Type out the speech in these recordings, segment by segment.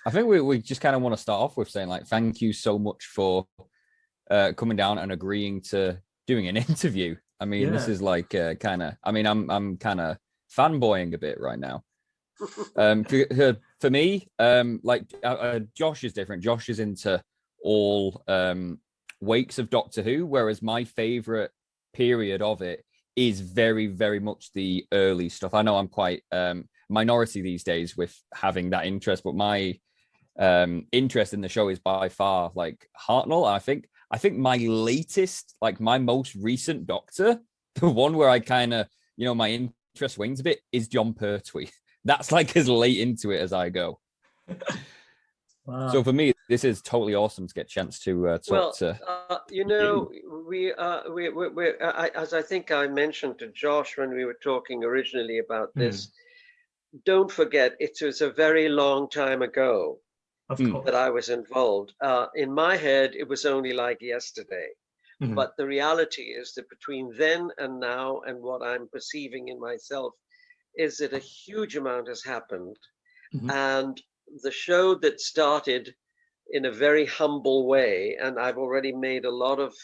I think we just kind of want to start off with saying like thank you so much for coming down and agreeing to doing an interview. I mean, this Yeah. is like kind of. I mean, I'm kind of fanboying a bit right now. For me, Josh is different. Josh is into all wakes of Doctor Who, whereas my favorite period of it is very, very much the early stuff. I know I'm quite minority these days with having that interest, but my interest in the show is by far like Hartnell. I think my latest, like my most recent Doctor, the one where I kind of, my interest wings a bit, is John Pertwee. That's like as late into it as I go. So Wow. for me, this is totally awesome to get a chance to talk Well, to you you. know, as I think I mentioned to Josh when we were talking originally about Mm, this, don't forget it was a very long time ago of Mm. that course. I was involved. In my head, it was only like yesterday. Mm, But the reality is that between then and now, and what I'm perceiving in myself, is that a huge amount has happened. mhm. And the show that started in a very humble way, and I've already made a lot of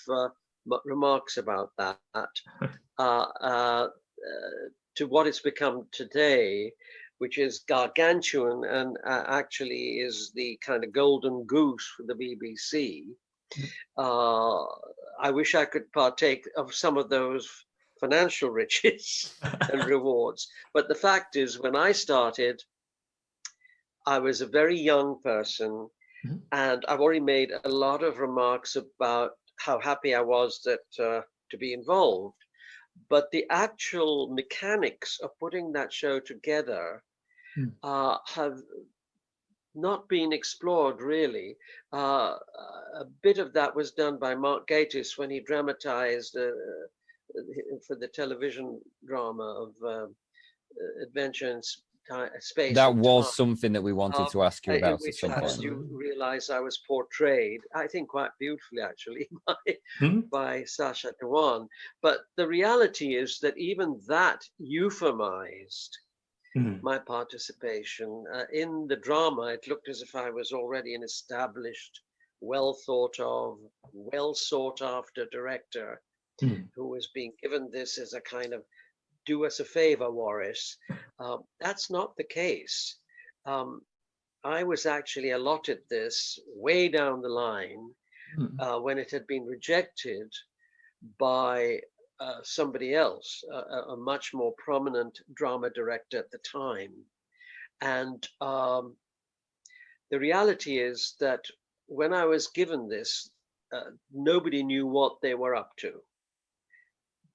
remarks about that, uh, uh, to what it's become today, which is gargantuan and actually is the kind of golden goose for the BBC. Uh, I wish I could partake of some of those financial riches and rewards. But the fact is, when I started, I was a very young person, Mhm, and I've already made a lot of remarks about how happy I was that to be involved. But the actual mechanics of putting that show together mm, have not been explored really. A bit of that was done by Mark Gatiss when he dramatized for the television drama of Adventure in Space That and was Time, something that we wanted to ask you in about at which, some as point. you absolutely. realize, I was portrayed, I think quite beautifully actually, Mhm, by Sacha Dhawan. But the reality is that even that euphemized mhm, my participation. In the drama, it looked as if I was already an established, well thought of, well sought after director mhm, who was being given this as a kind of do us a favor, Waris. That's not the case. Um, I was actually allotted this way down the line mhm, when it had been rejected by somebody else, a much more prominent drama director at the time. And the reality is that when I was given this, nobody knew what they were up to.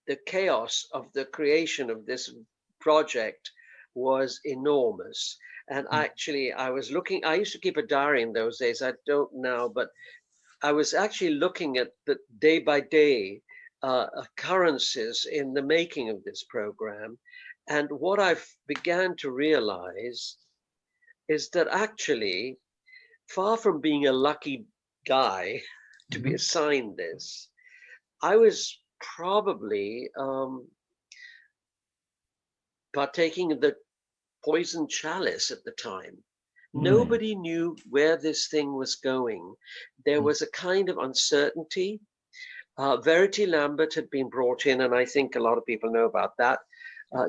The chaos of the creation of this project was enormous. And mhm. actually, I used to keep a diary in those days. I don't now, but I was actually looking at the day by day occurrences in the making of this program. And what I've began to realize is that actually, far from being a lucky guy to be Mhm, assigned this, I was probably partaking of the poison chalice at the time. mm, Nobody knew where this thing was going. There mm, was a kind of uncertainty. Verity Lambert had been brought in, and I think a lot of people know about that.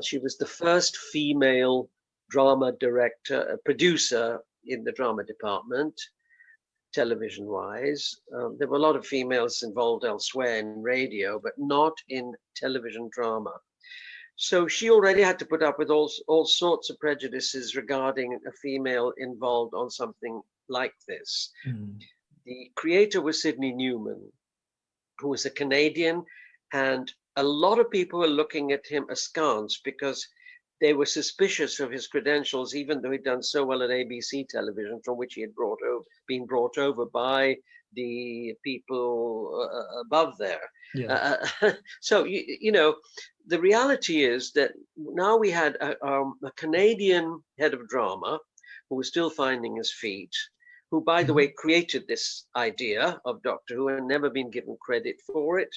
She was the first female drama director, producer in the drama department, television wise. There were a lot of females involved elsewhere in radio, but not in television drama. So she already had to put up with all sorts of prejudices regarding a female involved on something like this. mm, The creator was Sidney Newman, who was a Canadian, and a lot of people were looking at him askance because they were suspicious of his credentials, even though he'd done so well at ABC television, from which he had been brought over by the people above there. yeah. So the reality is that now we had a Canadian head of drama who was still finding his feet, who, by the Mhm, way, created this idea of Doctor Who and never been given credit for it.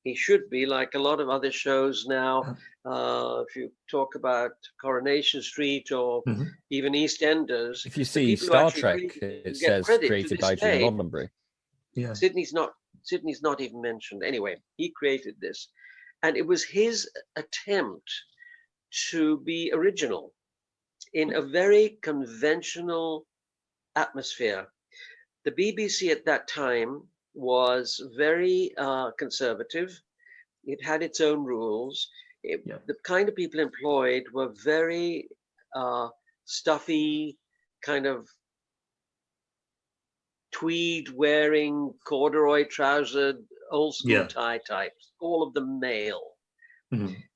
he should be, like a lot of other shows now. If you talk about Coronation Street or even EastEnders, If you the see people who Star actually Trek, really it get says credit to created this by Gene day. Roddenberry. Yeah. Sidney's not even mentioned. Anyway, he created this, and it was his attempt to be original in a very conventional atmosphere. The BBC at that time was very conservative. It had its own rules. The kind of people employed were very stuffy, kind of tweed wearing, corduroy trousered, old school tie types, all of them male.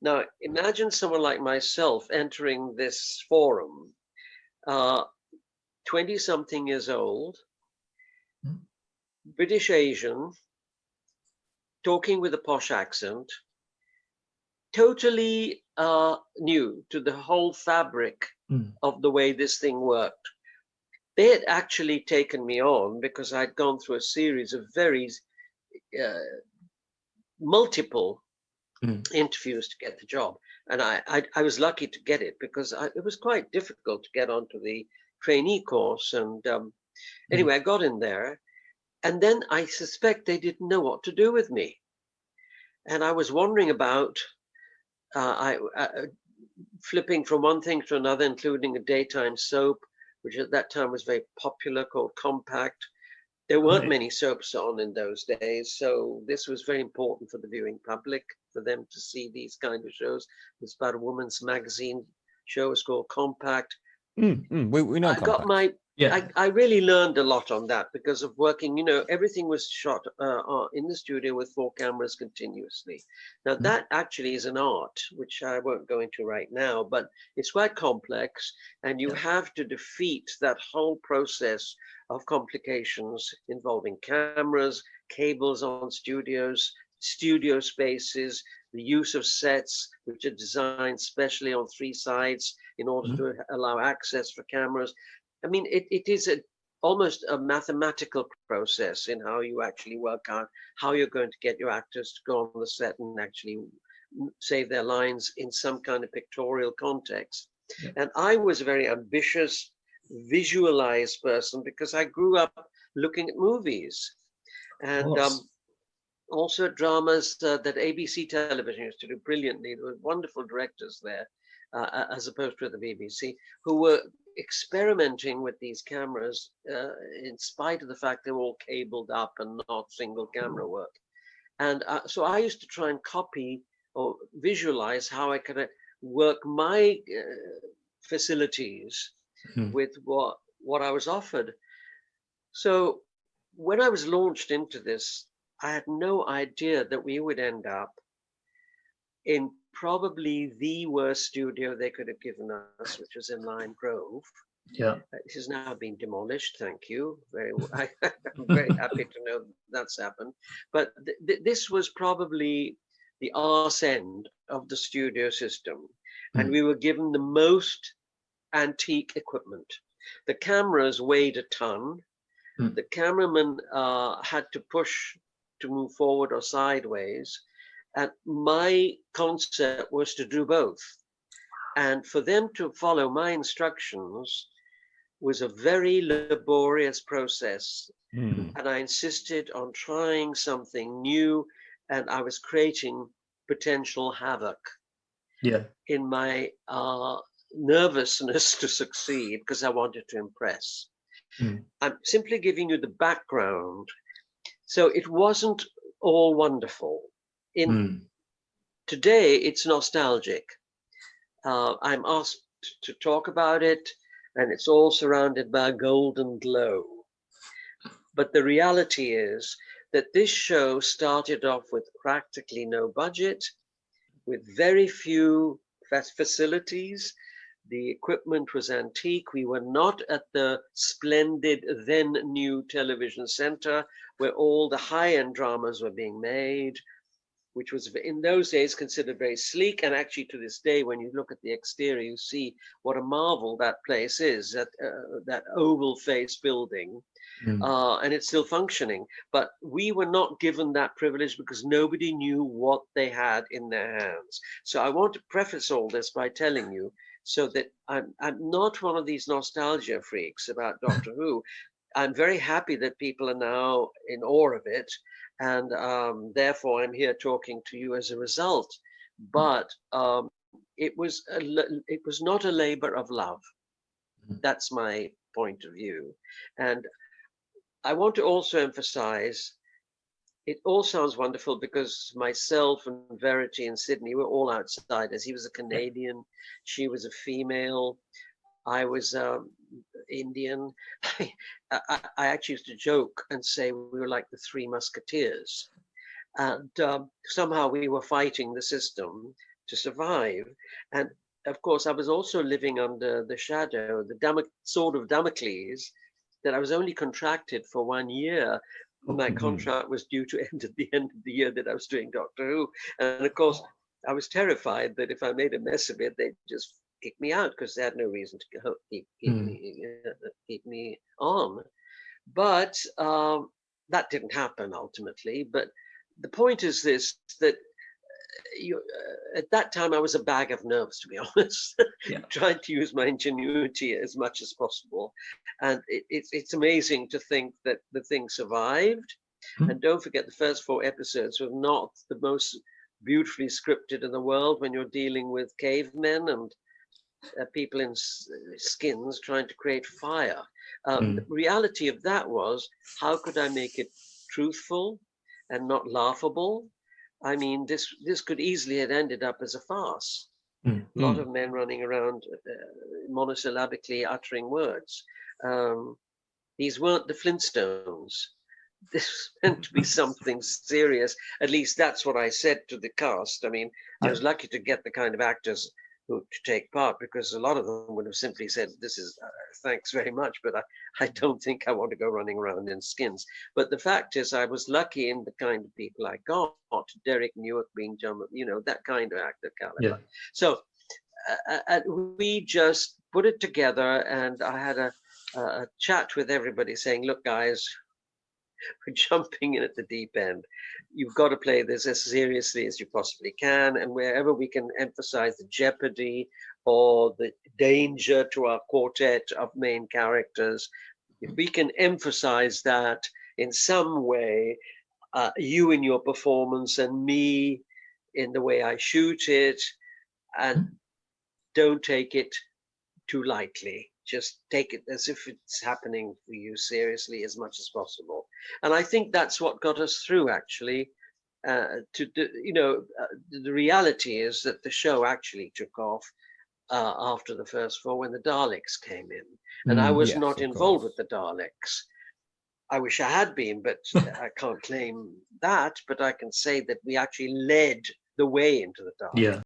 Now, imagine someone like myself entering this forum, 20-something years old, British Asian, talking with a posh accent, totally new to the whole fabric of the way this thing worked. They had actually taken me on because I'd gone through a series of very multiple interviews to get the job. And I was lucky to get it because it was quite difficult to get onto the trainee course. And anyway, I got in there. And then I suspect they didn't know what to do with me. And I was wandering about, flipping from one thing to another, including a daytime soap, which at that time was very popular, called Compact. There weren't many soaps on in those days, so this was very important for the viewing public, for them to see these kind of shows. It's about a woman's magazine show. It's called Compact. We know I Compact. got my... I really learned a lot on that because of working, everything was shot in the studio with 4 cameras continuously. Now that actually is an art, which I won't go into right now, but it's quite complex, and you have to defeat that whole process of complications involving cameras, cables on studios, studio spaces, the use of sets, which are designed specially on 3 sides in order to allow access for cameras. I mean, it is almost a mathematical process in how you actually work out how you're going to get your actors to go on the set and actually say their lines in some kind of pictorial context. And I was a very ambitious, visualized person because I grew up looking at movies and also dramas that ABC television used to do brilliantly. There were wonderful directors there, as opposed to the BBC, who were experimenting with these cameras in spite of the fact they were all cabled up and not single camera work. And so I used to try and copy or visualize how I could work my facilities with what I was offered. So when I was launched into this, I had no idea that we would end up in probably the worst studio they could have given us, which was in Lime Grove. It has now been demolished. Thank you. I'm very happy to know that's happened. But this was probably the arse end of the studio system, and we were given the most antique equipment. The cameras weighed a ton. The cameraman had to push to move forward or sideways. And my concept was to do both. And for them to follow my instructions was a very laborious process. And I insisted on trying something new, and I was creating potential havoc in my nervousness to succeed because I wanted to impress. I'm simply giving you the background. So it wasn't all wonderful. Today, it's nostalgic. I'm asked to talk about it, and it's all surrounded by a golden glow. But the reality is that this show started off with practically no budget, with very few facilities. The equipment was antique. We were not at the splendid then new television center where all the high-end dramas were being made. which was in those days considered very sleek. And actually to this day, when you look at the exterior, you see what a marvel that place is, that oval face building. And it's still functioning. But we were not given that privilege because nobody knew what they had in their hands. So I want to preface all this by telling you, so that I'm not one of these nostalgia freaks about Doctor Who. I'm very happy that people are now in awe of it, and therefore I'm here talking to you as a result. But it was not a labor of love. That's my point of view. And I want to also emphasize, it all sounds wonderful because myself and Verity and Sydney were all outsiders. He was a Canadian, she was a female, I was Indian. I actually used to joke and say we were like the Three Musketeers. And somehow we were fighting the system to survive. And of course, I was also living under the shadow, the sword of Damocles, that I was only contracted for 1 year. My contract was due to end at the end of the year that I was doing Doctor Who. And of course, I was terrified that if I made a mess of it, they'd just kick me out because they had no reason to keep me on. But that didn't happen ultimately. But the point is this, that at that time I was a bag of nerves, to be honest, trying to use my ingenuity as much as possible. And it's amazing to think that the thing survived. And don't forget, the first 4 episodes were not the most beautifully scripted in the world when you're dealing with cavemen and people in skins trying to create fire. The reality of that was, how could I make it truthful and not laughable? I mean, this could easily have ended up as a farce. A lot of men running around monosyllabically uttering words. These weren't the Flintstones. This was meant to be something serious. At least that's what I said to the cast. I mean, I was lucky to get the kind of actors who to take part, because a lot of them would have simply said, this is thanks very much, but I don't think I want to go running around in skins. But the fact is, I was lucky in the kind of people I got. Derek Newark being John, that kind of actor caliber. So we just put it together, and I had a chat with everybody saying, look guys, we're jumping in at the deep end. You've got to play this as seriously as you possibly can, and wherever we can emphasize the jeopardy or the danger to our quartet of main characters, if we can emphasize that in some way, you in your performance and me in the way I shoot it, and don't take it too lightly. Just take it as if it's happening for you seriously as much as possible. And I think that's what got us through, actually. The reality is that the show actually took off after the first 4, when the Daleks came in. And I was not involved with the Daleks. I wish I had been, but I can't claim that. But I can say that we actually led the way into the Daleks.